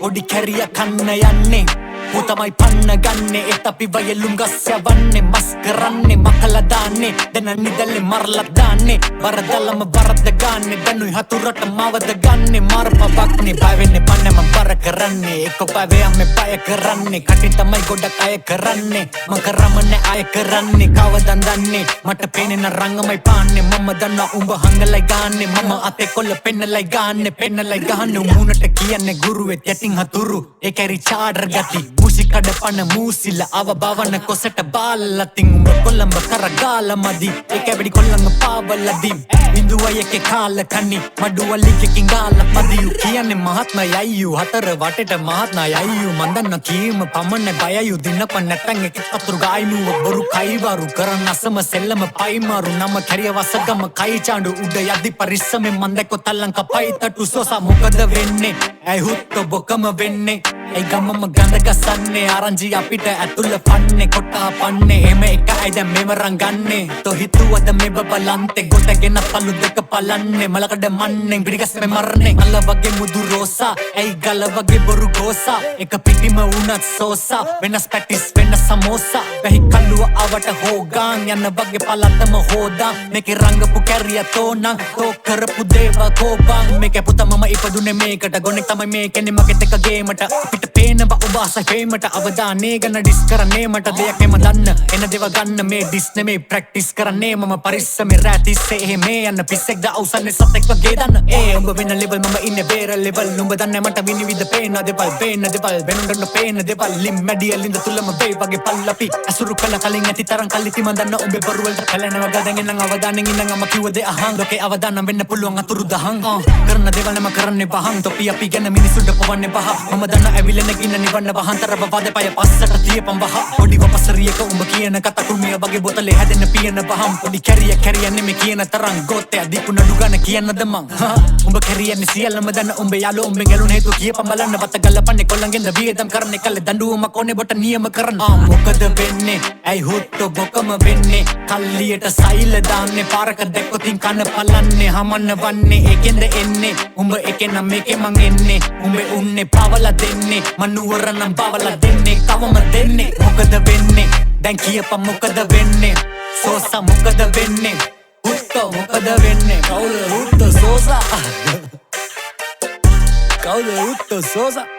ඔඩි කැරිය කන්න යන්නේ පුතමයි පන්න ගන්නේ ඒත් අපි වයලුම් ගස් යවන්නේ මස් කරන්නේ මකලා දාන්නේ දැන් නිදැල්ලේ මරලා දාන්නේ වරදලම වරද ගන්නේ දැනුයි හතුරට මවද ගන්නේ මාරපවක්නේ බය වෙන්නේ පන්නේ මම බර කරන්නේ එක්ක බය වෙන්නේ බය කරන්නේ කටින් තමයි ගොඩක් අය කරන්නේ මම කරමනේ අය කරන්නේ කවදන් දන්නේ මට පේන්නේ රංගමයි පාන්නේ මම දන්නා උඹ හංගලයි ගාන්නේ මම අතේ කොල්ල පෙන්නලයි ගාන්නේ මුණට කියන්නේ ගුරුවෙත් යටින් හතුරු ඒ කැරි චාඩර් ගති මුසිකඩ පන මූසිල අව බවන කොසට බාලතින් උඹ කොල්ලඹ කරගාල මදි ඒ කැබඩි කොල්ලංග පාවලදි ඉන්දුවයි එකේ කාල කනි මඩුවලිකකින් ගාල මදියු කියන්නේ මහත්මයි අයියු හතර වටේට මහත්මයි අයියු මන් දන්න කීම පමණ බයයු දිනපන් නැත්තන් එක අතුරු ගායිනුව බොරු කයිවරු කරන අසම සෙල්ලම පයිමාරු නම කැරිය වසගම කයි චාඬු උඩ යද්දි පරිස්සමෙන් මන් දැක්කො තල්ලංක පයිතටු සෝසා මොකද වෙන්නේ ඇයි හුත්ත බොකම වෙන්නේ ඒ ගමම ගඳ ගසන්නේ ආරංචි අපිට ඇතුළ පන්නේ කොටා පන්නේ එහෙම එක ඇයිද මෙව රංගන්නේ තෝ හිතුවද මෙව බලන්තේ ගොඩගෙන පළු දෙක පලන්නේ මලකඩ මන්නේ පිටිගස්මේ මරන්නේ අල්ල වගේ මුදු රෝසා ඇයි ගල වගේ බොරු ගෝසා එක පිටිම වුණත් සෝසා වෙනස් පැටිස් වෙනස් සමෝසා වෙහි කල්ලුව ආවට හෝගාන් යන වගේ පළතම හෝදා මේකේ රංගපු කැරිය තෝනං තෝ කරපු දේව කෝබන් මේකේ පුතා මම ඉපදුනේ මේකට ගොනෙක් තමයි මේකනේ මගෙත් එක ගේමට අපිට පේනව ඔබ ආස හේමට අවදානේ ගන්න ඩිස් කරන්නේ මට දෙයක් එම දන්න එන දේව ගන්න මේ ඩිස් නෙමේ ප්‍රැක්ටිස් කරන්නේ මම පරිස්සමේ රැටිස්සේ එහෙමේ යන පිස්සෙක් ද අවසන්නේ සතෙක් වගේ දන්න උඹ වෙන ලෙවල් මම ඉන්නේ වේර ලෙවල් නුඹ දන්නේ මට විනිවිද පේන දෙපල් වෙනුන්ඩන්න පේන දෙපල් ලිම් මැඩියලින්ද තුලම වේ වගේ පල්ලපි අසුරු කළ කලින් ඇති තරම් කල්ලිති මන් දන්න උඹේ බොරුවලට කලනවා ගදගෙන නම් අවදානෙන් ඉන්න මම කිව්වද අහන් ලෝකේ අවදානම් වෙන්න පුළුවන් අතුරු දහන් කරන දේවල් නම කරන්නේ පහන් තොපි අපි ගැන මිනිසුන්ට පවන්නේ පහ මම දන්න ඇවිලෙන ගින්න නිවන්න වහන්තර බවද පය පස්සට තියපම් වහ පොඩි වපසරියක උඹ කියන කතා කුමිය වගේ බොතලේ හැදෙන්න පියන පහම් පොඩි කැරිය නෙමෙයි කියන තරම් ගොතේ දීපු නඩු ගන්න කියන්නද මං උඹ කැරියන්නේ සියල්ලම දන්න උඹ යාළුවෝ උඹෙන් ගැලුන හේතු කියපම් බලන්න වත ගලපන්නේ කොල්ලන්ගෙන්ද වියදම් කරන්නේ කල්ලේ දඬුවමක් ඕනේ බොට නියම කරන්න මොකද වෙන්නේ ඇයි හුත්තෝ බොකම වෙන්නේ කල්ලියට සෛල දාන්නේ පාරක දැක්කොතින් කන පලන්නේ හමන්න වන්නේ ඒකෙන්ද එන්නේ උඹ එකේ නම් මේකේ මං එන්නේ උඹේ උන්නේ පවලා දෙන්නේ මනුවර නම් පවලා දෙන්නේ කවම දෙන්නේ මොකද වෙන්නේ දැන් කියපන් මොකද වෙන්නේ සෝසා මොකද වෙන්නේ හුත්තෝ මොකද වෙන්නේ කවුද හුත්තෝ සෝසා කවුද හුත්තෝ සෝසා